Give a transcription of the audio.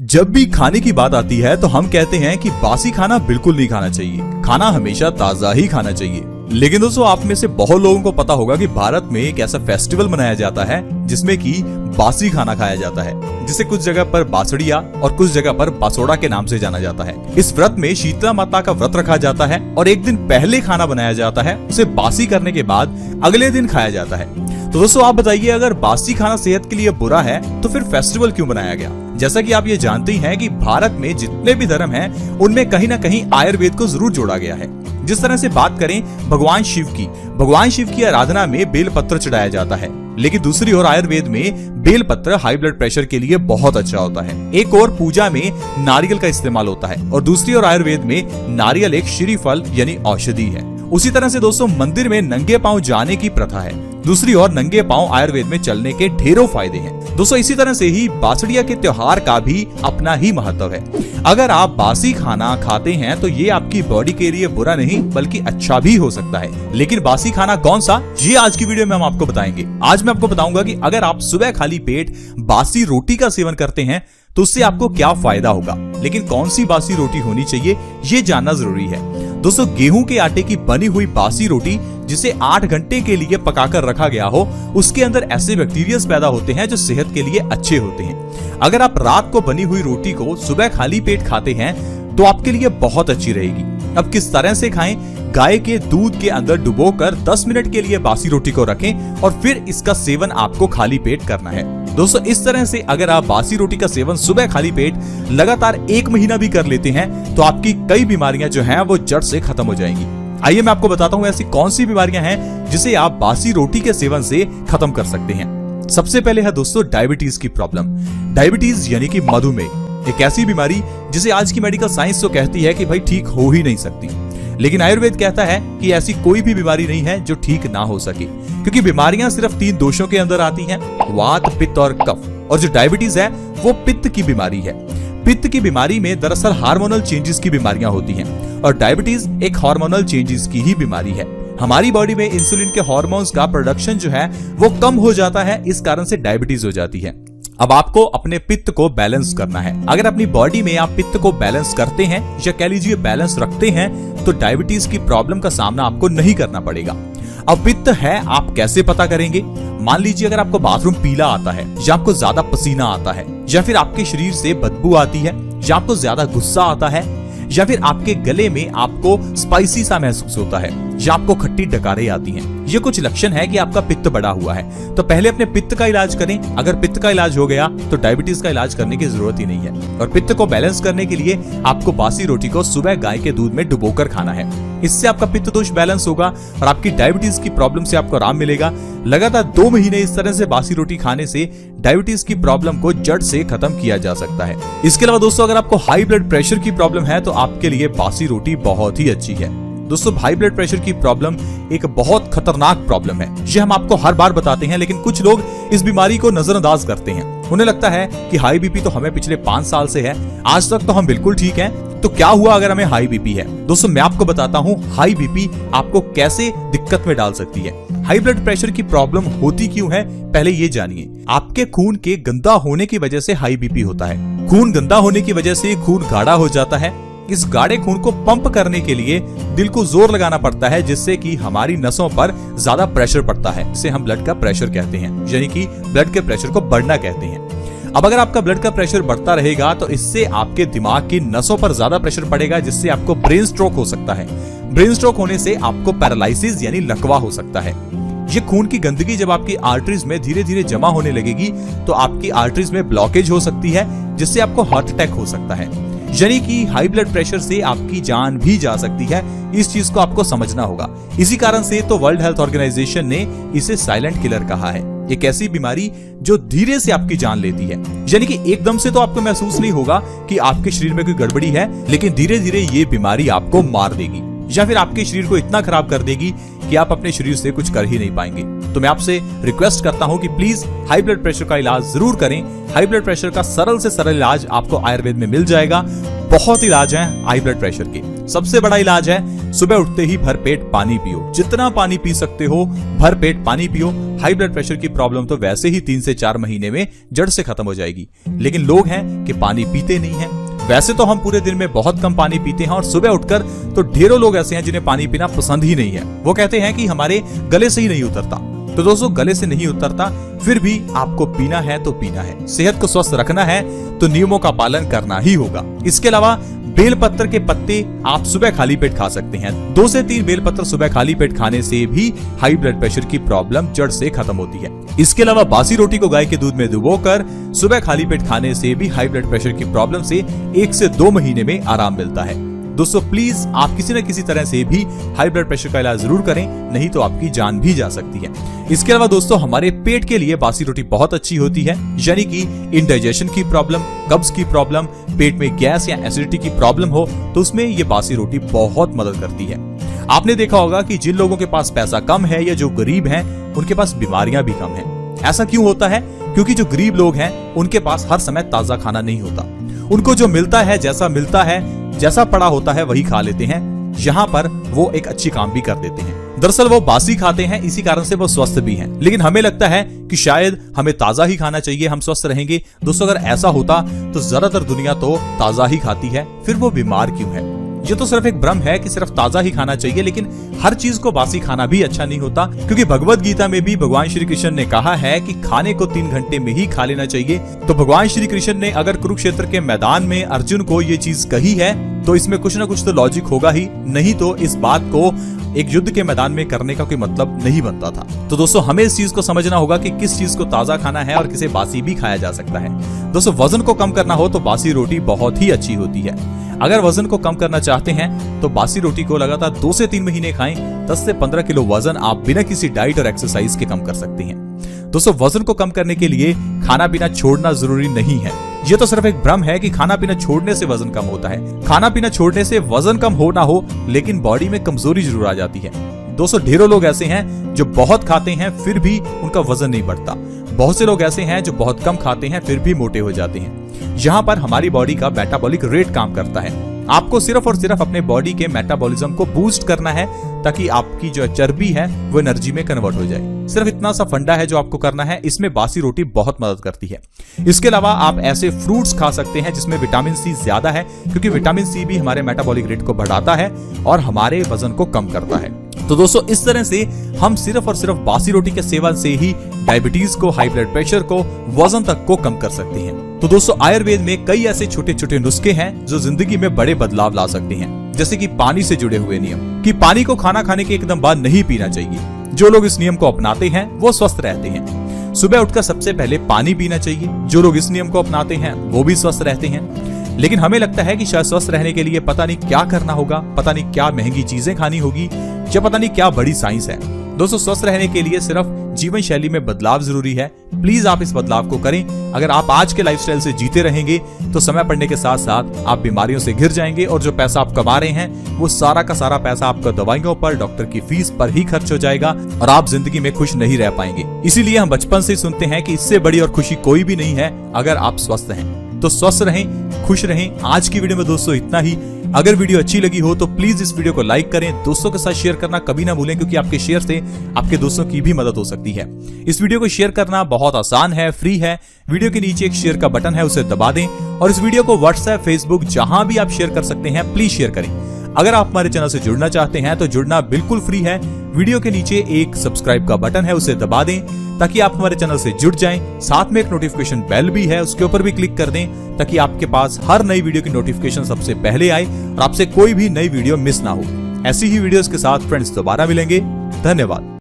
जब भी खाने की बात आती है तो हम कहते हैं कि बासी खाना बिल्कुल नहीं खाना चाहिए, खाना हमेशा ताजा ही खाना चाहिए। लेकिन दोस्तों, आप में से बहुत लोगों को पता होगा कि भारत में एक ऐसा फेस्टिवल मनाया जाता है जिसमें कि बासी खाना खाया जाता है, जिसे कुछ जगह पर बासड़िया और कुछ जगह पर बासोड़ा के नाम से जाना जाता है। इस व्रत में शीतला माता का व्रत रखा जाता है और एक दिन पहले खाना बनाया जाता है, उसे बासी करने के बाद अगले दिन खाया जाता है। तो दोस्तों, आप बताइए, अगर बासी खाना सेहत के लिए बुरा है तो फिर फेस्टिवल क्यों बनाया गया? जैसा कि आप ये जानते ही हैं कि भारत में जितने भी धर्म हैं उनमें कहीं ना कहीं आयुर्वेद को जरूर जोड़ा गया है। जिस तरह से बात करें भगवान शिव की आराधना में बेलपत्र चढ़ाया जाता है, लेकिन दूसरी ओर आयुर्वेद में बेलपत्र हाई ब्लड प्रेशर के लिए बहुत अच्छा होता है। एक और पूजा में नारियल का इस्तेमाल होता है और दूसरी ओर आयुर्वेद में नारियल एक श्रीफल यानी औषधि है। उसी तरह से दोस्तों, मंदिर में नंगे पांव जाने की प्रथा है, दूसरी ओर नंगे पांव आयुर्वेद में चलने के ढेरों फायदे हैं। दोस्तों, इसी तरह से ही बासड़िया के त्योहार का भी अपना ही महत्व है। अगर आप बासी खाना खाते हैं तो ये आपकी बॉडी के लिए बुरा नहीं बल्कि अच्छा भी हो सकता है। लेकिन बासी खाना कौन सा, ये आज की वीडियो में हम आपको बताएंगे। आज मैं आपको बताऊंगा कि अगर आप सुबह खाली पेट बासी रोटी का सेवन करते हैं तो उससे आपको क्या फायदा होगा, लेकिन कौन सी बासी रोटी होनी चाहिए ये जानना जरूरी है। दोस्तों, गेहूं के आटे की बनी हुई बासी रोटी जिसे 8 घंटे के लिए पकाकर रखा गया हो, उसके अंदर ऐसे बैक्टीरिया पैदा होते हैं जो सेहत के लिए अच्छे होते हैं। अगर आप रात को बनी हुई रोटी को सुबह खाली पेट खाते हैं तो आपके लिए बहुत अच्छी रहेगी। अब किस तरह से खाएं? गाय के दूध के अंदर डुबोकर 10 मिनट के लिए बासी रोटी को रखें और फिर इसका सेवन आपको खाली पेट करना है। दोस्तों, इस तरह से अगर आप बासी रोटी का सेवन सुबह खाली पेट लगातार 1 महीना भी कर लेते हैं तो आपकी कई बीमारियां जो हैं वो जड़ से खत्म हो जाएंगी। आइए मैं आपको बताता हूं ऐसी कौन सी बीमारियां हैं जिसे आप बासी रोटी के सेवन से खत्म कर सकते हैं। सबसे पहले है दोस्तों डायबिटीज की प्रॉब्लम। डायबिटीज यानी कि मधुमेह, एक ऐसी बीमारी जिसे आज की मेडिकल साइंस तो कहती है कि भाई ठीक हो ही नहीं सकती, लेकिन आयुर्वेद कहता है कि ऐसी कोई भी बीमारी नहीं है जो ठीक ना हो सके, क्योंकि बीमारियां सिर्फ 3 दोषों के अंदर आती हैं, वात, पित्त और कफ। और जो डायबिटीज है वो पित्त की बीमारी है। पित्त की बीमारी में दरअसल हार्मोनल चेंजेस की बीमारियां होती हैं और डायबिटीज एक हार्मोनल चेंजेस की ही बीमारी है। हमारी बॉडी में इंसुलिन के हार्मोन्स का प्रोडक्शन जो है वो कम हो जाता है, इस कारण से डायबिटीज हो जाती है। अब आपको अपने पित्त को बैलेंस करना है। अगर अपनी बॉडी में आप पित्त को बैलेंस करते हैं या कह लीजिए बैलेंस रखते हैं तो डायबिटीज की प्रॉब्लम का सामना आपको नहीं करना पड़ेगा। अब पित्त है आप कैसे पता करेंगे? मान लीजिए अगर आपको बाथरूम पीला आता है या आपको ज्यादा पसीना आता है या फिर आपके शरीर से बदबू आती है या आपको ज्यादा गुस्सा आता है या फिर आपके गले में आपको स्पाइसी सा महसूस होता है या आपको खट्टी डकारें आती हैं, ये कुछ लक्षण है कि आपका पित्त बढ़ा हुआ है। तो पहले अपने पित्त का इलाज करें। अगर पित्त का इलाज हो गया तो डायबिटीज का इलाज करने की जरूरत ही नहीं है। और पित्त को बैलेंस करने के लिए आपको बासी रोटी को सुबह गाय के दूध में डुबोकर खाना है। इससे आपका पित्त दोष बैलेंस होगा और आपकी डायबिटीज की प्रॉब्लम से आपको आराम मिलेगा। लगातार 2 महीने इस तरह से बासी रोटी खाने से डायबिटीज की प्रॉब्लम को जड़ से खत्म किया जा सकता है। इसके अलावा दोस्तों, अगर आपको हाई ब्लड प्रेशर की प्रॉब्लम है तो आपके लिए बासी रोटी बहुत ही अच्छी है। दोस्तों, हाई ब्लड प्रेशर की प्रॉब्लम एक बहुत खतरनाक प्रॉब्लम है, ये हम आपको हर बार बताते हैं, लेकिन कुछ लोग इस बीमारी को नजरअंदाज करते हैं। उन्हें लगता है कि हाई बीपी तो हमें पिछले 5 साल से है, आज तक तो हम बिल्कुल ठीक हैं, तो क्या हुआ अगर हमें हाई बीपी है? दोस्तों, मैं आपको बताता हूँ हाई बीपी आपको कैसे दिक्कत में डाल सकती है। हाई ब्लड प्रेशर की प्रॉब्लम होती क्यों है, पहले ये जानिए। आपके खून के गंदा होने की वजह से हाई बीपी होता है। खून गंदा होने की वजह से खून गाढ़ा हो जाता है। इस गाढ़े खून को पंप करने के लिए दिल को जोर लगाना पड़ता है, जिससे कि हमारी नसों पर ज्यादा प्रेशर पड़ता है, जिसे हम ब्लड का प्रेशर कहते हैं, यानी कि ब्लड के प्रेशर को बढ़ना कहते हैं। अब अगर आपका ब्लड का प्रेशर बढ़ता रहेगा तो इससे आपके दिमाग की नसों पर ज्यादा प्रेशर पड़ेगा, जिससे आपको ब्रेन स्ट्रोक हो सकता है। ब्रेन स्ट्रोक होने से आपको पैरालिसिस यानी लकवा हो सकता है। ये खून की गंदगी जब आपकी आर्टरीज में धीरे धीरे जमा होने लगेगी तो आपकी आर्टरीज में ब्लॉकेज हो सकती है, जिससे आपको हार्ट अटैक हो सकता है। यानी कि हाई ब्लड प्रेशर से आपकी जान भी जा सकती है। इस चीज को आपको समझना होगा। इसी कारण से तो वर्ल्ड हेल्थ ऑर्गेनाइजेशन ने इसे साइलेंट किलर कहा है। एक ऐसी बीमारी जो धीरे से आपकी जान लेती है, यानी कि एकदम से तो आपको महसूस नहीं होगा कि आपके शरीर में कोई गड़बड़ी है, लेकिन धीरे धीरे ये बीमारी आपको मार देगी या फिर आपके शरीर को इतना खराब कर देगी कि आप अपने शरीर से कुछ कर ही नहीं पाएंगे। तो मैं आपसे रिक्वेस्ट करता हूं कि प्लीज हाई ब्लड प्रेशर का इलाज जरूर करें। हाई ब्लड प्रेशर का सरल से सरल इलाज आपको आयुर्वेद में मिल जाएगा। बहुत इलाज है हाई ब्लड प्रेशर के। सबसे बड़ा इलाज है सुबह उठते ही भरपेट पानी पियो। जितना पानी पी सकते हो भरपेट पानी पियो। हाई ब्लड प्रेशर की प्रॉब्लम तो वैसे ही 3 से 4 महीने में जड़ से खत्म हो जाएगी। लेकिन लोग हैं कि पानी पीते नहीं हैं। वैसे तो हम पूरे दिन में बहुत कम पानी पीते हैं और सुबह उठकर तो ढेरों लोग ऐसे हैं जिन्हें पानी पीना पसंद ही नहीं है। वो कहते हैं कि हमारे गले से ही नहीं उतरता। तो दोस्तों, गले से नहीं उतरता फिर भी आपको पीना है तो पीना है। सेहत को स्वस्थ रखना है तो नियमों का पालन करना ही होगा। इसके अलावा बेलपत्र के पत्ते आप सुबह खाली पेट खा सकते हैं। 2 से 3 बेलपत्र सुबह खाली पेट खाने से भी हाई ब्लड प्रेशर की प्रॉब्लम जड़ से खत्म होती है। इसके अलावा बासी रोटी को गाय के दूध में डुबोकर सुबह खाली पेट खाने से भी हाई ब्लड प्रेशर की प्रॉब्लम से 1 से 2 महीने में आराम मिलता है। दोस्तों, प्लीज आप किसी न किसी तरह से भी हाई ब्लड प्रेशर का इलाज जरूर करें, नहीं तो आपकी जान भी जा सकती है। इसके अलावा दोस्तों, हमारे पेट के लिए बासी रोटी बहुत अच्छी होती है। यानी कि इंडाइजेशन की प्रॉब्लम, कब्ज की प्रॉब्लम, पेट में गैस या एसिडिटी की प्रॉब्लम हो तो उसमें ये बासी रोटी बहुत मदद करती है। आपने देखा होगा कि जिन लोगों के पास पैसा कम है या जो गरीब हैं, उनके पास बीमारियां भी कम हैं। ऐसा क्यों होता है? क्योंकि जो गरीब लोग हैं उनके पास हर समय ताजा खाना नहीं होता। उनको जो मिलता है, जैसा मिलता है, जैसा पड़ा होता है वही खा लेते हैं। यहाँ पर वो एक अच्छी काम भी कर देते हैं। दरअसल वो बासी खाते हैं, इसी कारण से वो स्वस्थ भी हैं। लेकिन हमें लगता है कि शायद हमें ताजा ही खाना चाहिए, हम स्वस्थ रहेंगे। दोस्तों, अगर ऐसा होता तो ज्यादातर दुनिया तो ताजा ही खाती है, फिर वो बीमार क्यों है? ये तो सिर्फ एक भ्रम है कि सिर्फ ताजा ही खाना चाहिए। लेकिन हर चीज को बासी खाना भी अच्छा नहीं होता, क्योंकि भगवत गीता में भी भगवान श्री कृष्ण ने कहा है कि खाने को 3 घंटे में ही खा लेना चाहिए। तो भगवान श्री कृष्ण ने अगर कुरुक्षेत्र के मैदान में अर्जुन को ये चीज कही है तो इसमें कुछ ना कुछ तो लॉजिक होगा ही, नहीं तो इस बात को एक युद्ध के मैदान में करने का कोई मतलब नहीं बनता था। तो दोस्तों, हमें इस चीज को समझना होगा कि किस चीज को ताजा खाना है और किसे बासी भी खाया जा सकता है। दोस्तों, वजन को कम करना हो तो बासी रोटी बहुत ही अच्छी होती है। अगर वजन को कम करना चाहते हैं तो बासी रोटी को लगातार 2 से 3 महीने खाएं। 10 से 15 किलो वजन आप बिना किसी डाइट और एक्सरसाइज के कम कर सकते हैं। दोस्तों, वजन को कम करने के लिए खाना पीना छोड़ना जरूरी नहीं है। ये तो सिर्फ एक भ्रम है कि खाना पीना छोड़ने से वजन कम होता है। खाना पीना छोड़ने से वजन कम हो ना हो, लेकिन बॉडी में कमजोरी जरूर आ जाती है। दोस्तों, ढेरों लोग ऐसे हैं जो बहुत खाते हैं फिर भी उनका वजन नहीं बढ़ता। बहुत से लोग ऐसे हैं जो बहुत कम खाते हैं फिर भी मोटे हो जाते हैं। यहाँ पर हमारी बॉडी का मेटाबॉलिक रेट काम करता है। आपको सिर्फ और सिर्फ अपने बॉडी के मेटाबॉलिज्म को बूस्ट करना है ताकि आपकी जो चर्बी है वो एनर्जी में कन्वर्ट हो जाए। सिर्फ इतना सा फंडा है जो आपको करना है। इसमें बासी रोटी बहुत मदद करती है। इसके अलावा आप ऐसे फ्रूट्स खा सकते हैं जिसमें विटामिन सी ज्यादा है, क्योंकि विटामिन सी भी हमारे मेटाबॉलिक रेट को बढ़ाता है और हमारे वजन को कम करता है। तो दोस्तों, इस तरह से हम सिर्फ और सिर्फ बासी रोटी के सेवन से ही डायबिटीज को, हाई ब्लड प्रेशर को, वजन तक को कम कर सकते हैं। तो दोस्तों, आयुर्वेद में कई ऐसे छोटे छोटे नुस्खे हैं जो जिंदगी में बड़े बदलाव ला सकते हैं। जैसे कि पानी से जुड़े हुए नियम, कि पानी को खाना खाने के एकदम बाद नहीं पीना चाहिए। जो लोग इस नियम को अपनाते हैं वो स्वस्थ रहते हैं। सुबह उठकर सबसे पहले पानी पीना चाहिए। जो लोग इस नियम को अपनाते हैं वो भी स्वस्थ रहते हैं। लेकिन हमें लगता है कि शायद स्वस्थ रहने के लिए पता नहीं क्या करना होगा, पता नहीं क्या महंगी चीजें खानी होगी, या पता नहीं क्या बड़ी साइंस है। दोस्तों, स्वस्थ रहने के लिए सिर्फ जीवन शैली में बदलाव जरूरी है। प्लीज आप इस बदलाव को करें। अगर आप आज के लाइफस्टाइल से जीते रहेंगे तो समय पड़ने के साथ साथ आप बीमारियों से घिर जाएंगे और जो पैसा आप कमा रहे हैं वो सारा का सारा पैसा आपका दवाइयों पर, डॉक्टर की फीस पर ही खर्च हो जाएगा और आप जिंदगी में खुश नहीं रह पाएंगे। इसीलिए हम बचपन से सुनते हैं कि इससे बड़ी और खुशी कोई भी नहीं है अगर आप स्वस्थ हैं। तो स्वस्थ रहें, खुश रहें। आज की वीडियो में दोस्तों इतना ही। अगर वीडियो अच्छी लगी हो तो प्लीज इस वीडियो को लाइक करें, दोस्तों के साथ शेयर करना कभी ना भूलें, क्योंकि आपके शेयर से आपके दोस्तों की भी मदद हो सकती है। इस वीडियो को शेयर करना बहुत आसान है, फ्री है। वीडियो के नीचे एक शेयर का बटन है, उसे दबा दें और इस वीडियो को व्हाट्सएप, फेसबुक जहां भी आप शेयर कर सकते हैं प्लीज शेयर करें। अगर आप हमारे चैनल से जुड़ना चाहते हैं तो जुड़ना बिल्कुल फ्री है। वीडियो के नीचे एक सब्सक्राइब का बटन है, उसे दबा दें ताकि आप हमारे चैनल से जुड़ जाएं। साथ में एक नोटिफिकेशन बेल भी है, उसके ऊपर भी क्लिक कर दें ताकि आपके पास हर नई वीडियो की नोटिफिकेशन सबसे पहले आए और आपसे कोई भी नई वीडियो मिस ना हो। ऐसी ही वीडियोस के साथ फ्रेंड्स दोबारा मिलेंगे। धन्यवाद।